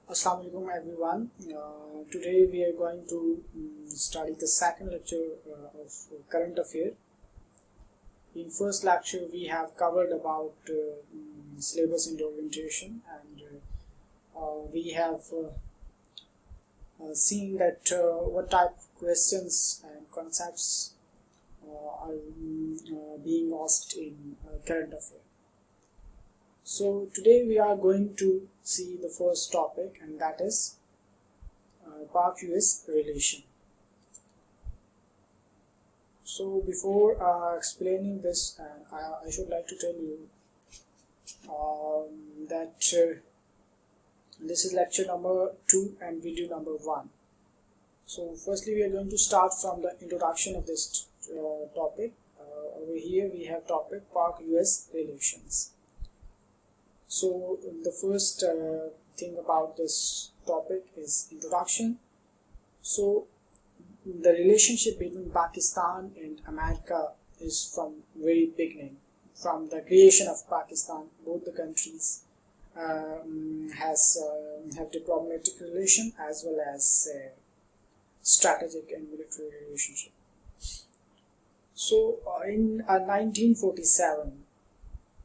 Assalamualaikum everyone. Today we are going to study the second lecture of current affair. In first lecture we have covered about syllabus and orientation, and we have seen that what type of questions and concepts are being asked in current affair. So today we are going to see the first topic, and that is Pak-US relation. So before explaining this, I should like to tell you that this is lecture number 2 and video number 1. So firstly we are going to start from the introduction of this topic. Over here we have topic Pak-US relations. So the first thing about this topic is introduction. So the relationship between Pakistan and America is from very beginning. From the creation of Pakistan, both the countries have diplomatic relation as well as strategic and military relationship. So in 1947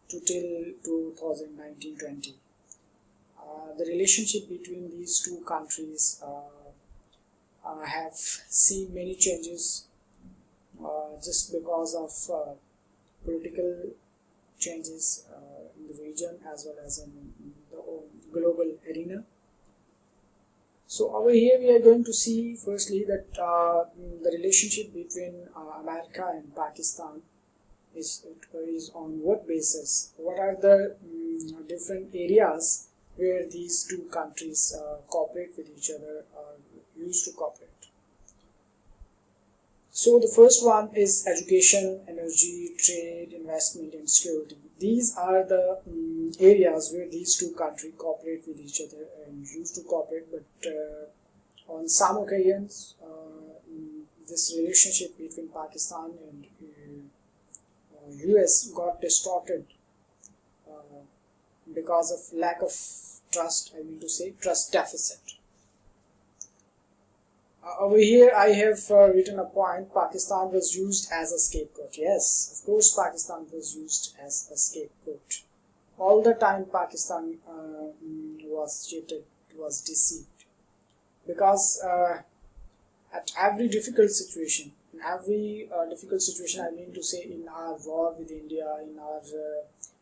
to till 2019-20, the relationship between these two countries have seen many changes just because of political changes in the region as well as in the global arena. So over here we are going to see firstly that the relationship between America and Pakistan is on what basis, what are the different areas where these two countries cooperate with each other or used to cooperate. So the first one is education, energy, trade, investment and security. These are the areas where these two countries cooperate with each other and used to cooperate, but on some occasions this relationship between Pakistan and US got distorted because of lack of trust, trust deficit. Over here I have written a point: Pakistan was used as a scapegoat. Yes, of course Pakistan was used as a scapegoat. All the time Pakistan was cheated, was deceived, because at every difficult situation, in our war with India, in our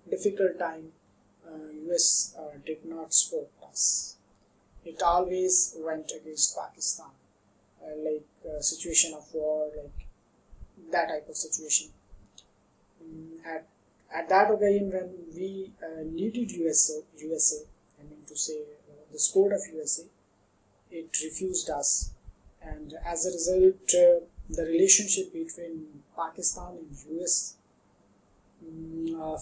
difficult time, US did not support us. It always went against Pakistan. Like situation of war, like that type of situation. At that occasion when we needed USA, the support of USA, it refused us, and as a result the relationship between Pakistan and US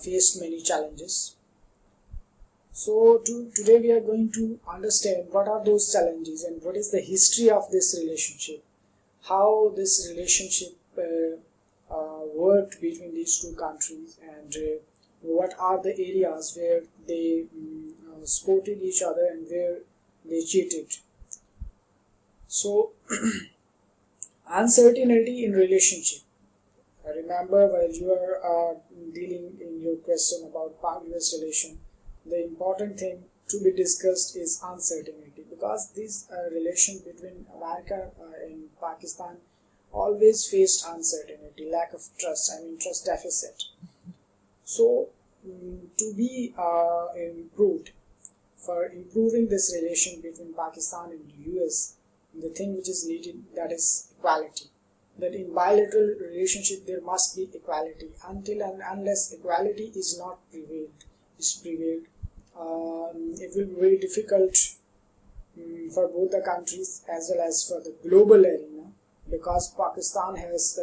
faced many challenges. So today we are going to understand what are those challenges and what is the history of this relationship, how this relationship worked between these two countries, and what are the areas where they supported each other and where they cheated. So uncertainty in relationship. Remember, while you are dealing in your question about Pak-US relation, the important thing to be discussed is uncertainty, because this relation between America and Pakistan always faced uncertainty, lack of trust, trust deficit. So to be improved, for improving this relation between Pakistan and US, the thing which is needed, that is equality. That in bilateral relationship there must be equality. Until and unless equality is not prevailed, it will be very difficult for both the countries as well as for the global arena, because Pakistan has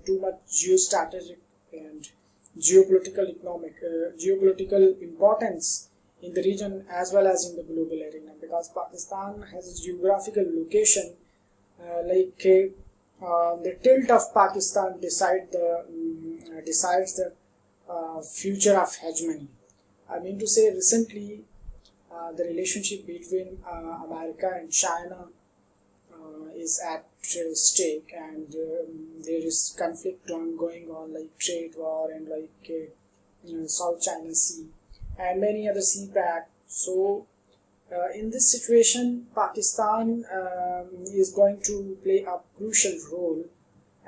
too much geostrategic and geopolitical importance in the region as well as in the global arena, because Pakistan has a geographical location the tilt of Pakistan decides the future of hegemony. Recently the relationship between America and China is at stake, and there is conflict going on, like trade war and like South China Sea and many other sea pact. So in this situation, Pakistan is going to play a crucial role.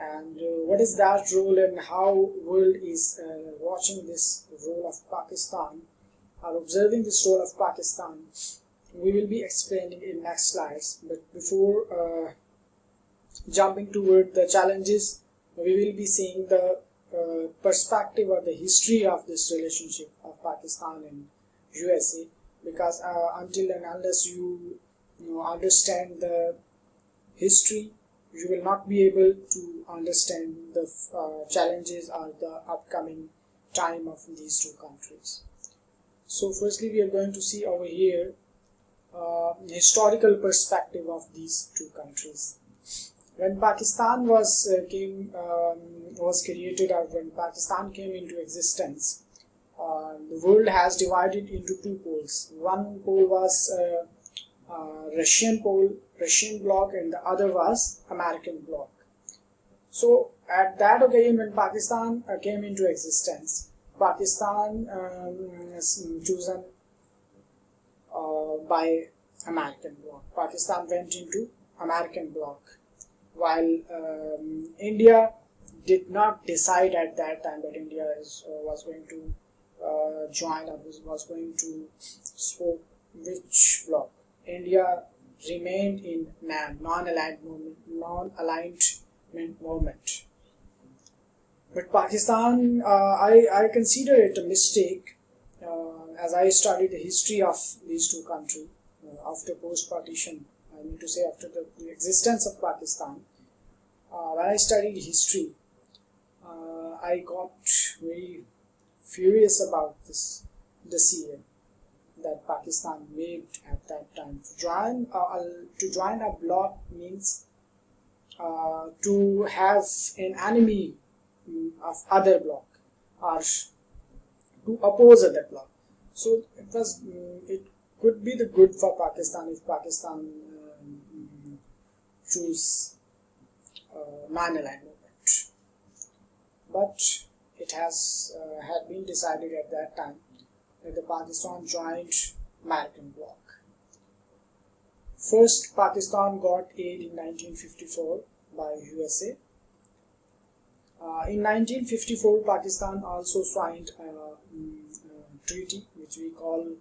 And what is that role, and how world is watching this role of Pakistan, or observing this role of Pakistan, we will be explaining in next slides. But before jumping toward the challenges, we will be seeing the perspective or the history of this relationship of Pakistan and USA, because until and unless you understand the history, you will not be able to understand the challenges or the upcoming time of these two countries. So firstly, we are going to see over here historical perspective of these two countries. When Pakistan was created, or when Pakistan came into existence, the world has divided into two poles. One pole was Russian bloc, and the other was American bloc. So at that occasion, when Pakistan came into existence, Pakistan is chosen by American bloc. Pakistan went into American bloc, while India did not decide at that time that India was going to join, or was going to support which bloc. India remained in non-alignment movement. But Pakistan, I consider it a mistake, as I studied the history of these two countries after post-partition. I mean to say, after the existence of Pakistan. When I studied history, I got very furious about this decision that Pakistan made at that time. To join a bloc means to have an enemy of other bloc, or to oppose other bloc. So it could be the good for Pakistan if Pakistan choose non-aligned movement. But it had been decided at that time that the Pakistan joined American bloc. First, Pakistan got aid in 1954 by USA. In 1954, Pakistan also signed a treaty which we call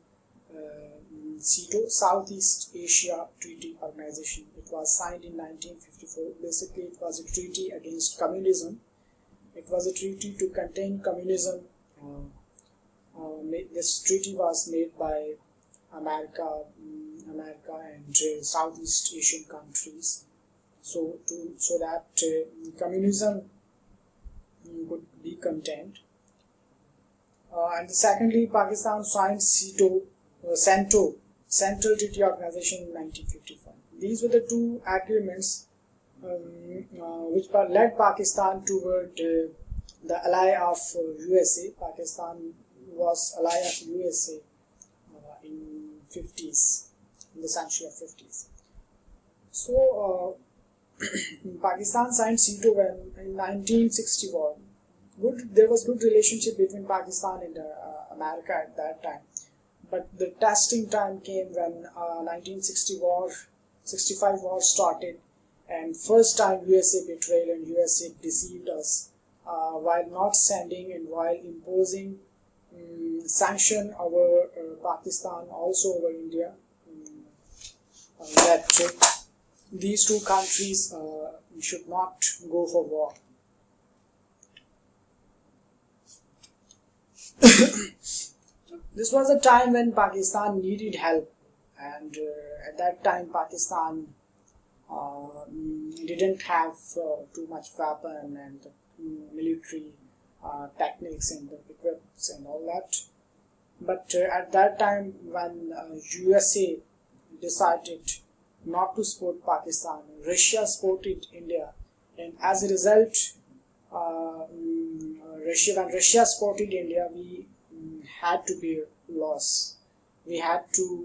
SEATO, Southeast Asia Treaty Organization. It was signed in 1954. Basically, it was a treaty against communism. It was a treaty to contain communism. This treaty was made by America and Southeast Asian countries, so that communism would be contained. And secondly, Pakistan signed CENTO, Central Treaty Organization, in 1955. These were the two agreements which led Pakistan toward the ally of USA. Pakistan was ally of USA in the century of 50s. So Pakistan signed CETO in 1961. There was good relationship between Pakistan and America at that time. But the testing time came when 1965 war started, and first time USA betrayed and USA deceived us while not sending and while imposing sanction over Pakistan, also over India, that these two countries should not go for war. This was a time when Pakistan needed help, and at that time Pakistan didn't have too much weapon and military techniques and equipments and all that. But at that time, when USA decided not to support Pakistan, Russia supported India, and as a result, when Russia supported India, we had to bear loss. we had to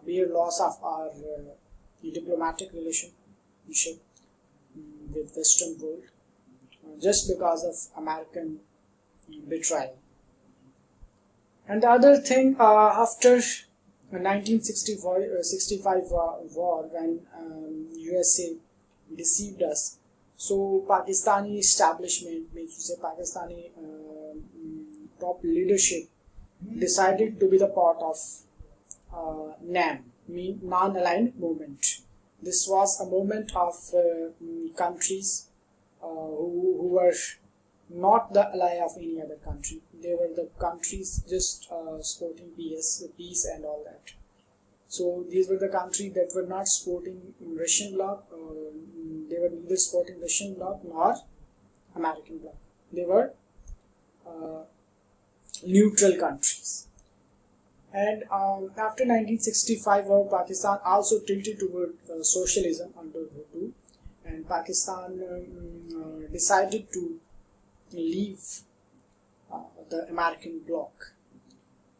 bear loss of our diplomatic relationship with Western world just because of American betrayal. And the other thing, after 1965 war, when USA deceived us, so Pakistani establishment, means to say Pakistani top leadership, decided to be the part of NAM, mean non-aligned movement. This was a movement of countries who were not the ally of any other country. They were the countries just supporting peace and all that. So these were the countries that were not supporting Russian bloc. They were neither supporting Russian bloc nor American bloc. They were neutral countries. And after 1965, Pakistan also tilted toward socialism under Bhutto, and Pakistan decided to leave the American bloc.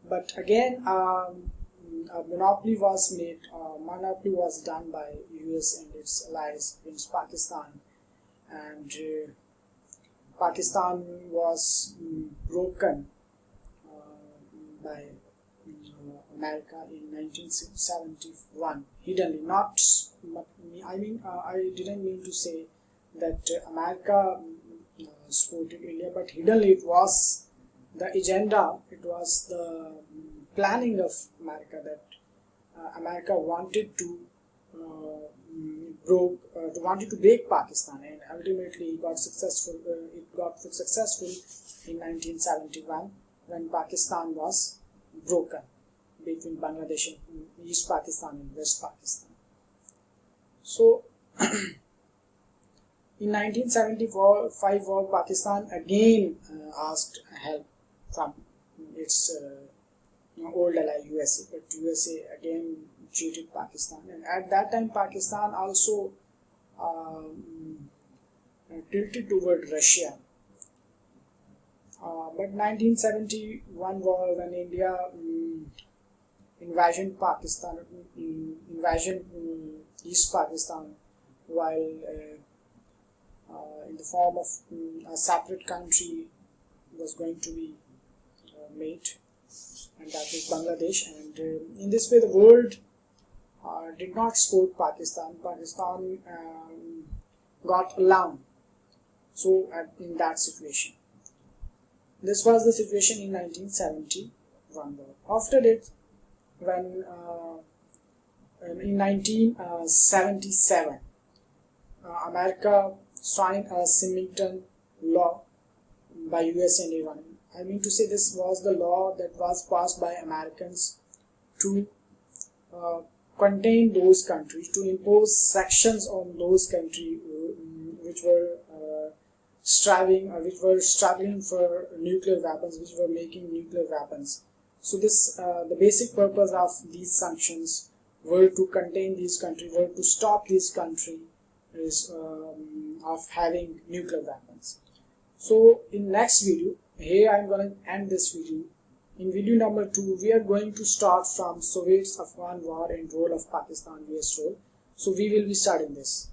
But again, a monopoly was made. Monopoly was done by US and its allies against Pakistan, and Pakistan was broken by America in 1971, hiddenly. Not, I didn't mean to say that America supported India, but hiddenly it was the agenda, it was the planning of America that America wanted to break Pakistan, and ultimately it got successful. It got successful in 1971 when Pakistan was broken between Bangladesh and East Pakistan and West Pakistan. So in 1975, Pakistan again asked help from its old ally USA, but USA again cheated Pakistan, and at that time Pakistan also tilted toward Russia. But 1971 war, when India invasion East Pakistan, while in the form of a separate country was going to be made, and that is Bangladesh. And in this way the world did not support Pakistan. Pakistan got alarmed. So in that situation, this was the situation in 1971 war. After that, when in 1977 America signed a Symington law by US and Iran. I mean to say, this was the law that was passed by Americans to contain those countries, to impose sanctions on those countries which were struggling for nuclear weapons, which were making nuclear weapons. So this the basic purpose of these sanctions were to contain these countries, were to stop these countries of having nuclear weapons. So in next video, here I am going to end this video. In video number 2, we are going to start from Soviets-Afghan war and role of Pakistan, US role. So we will be starting this.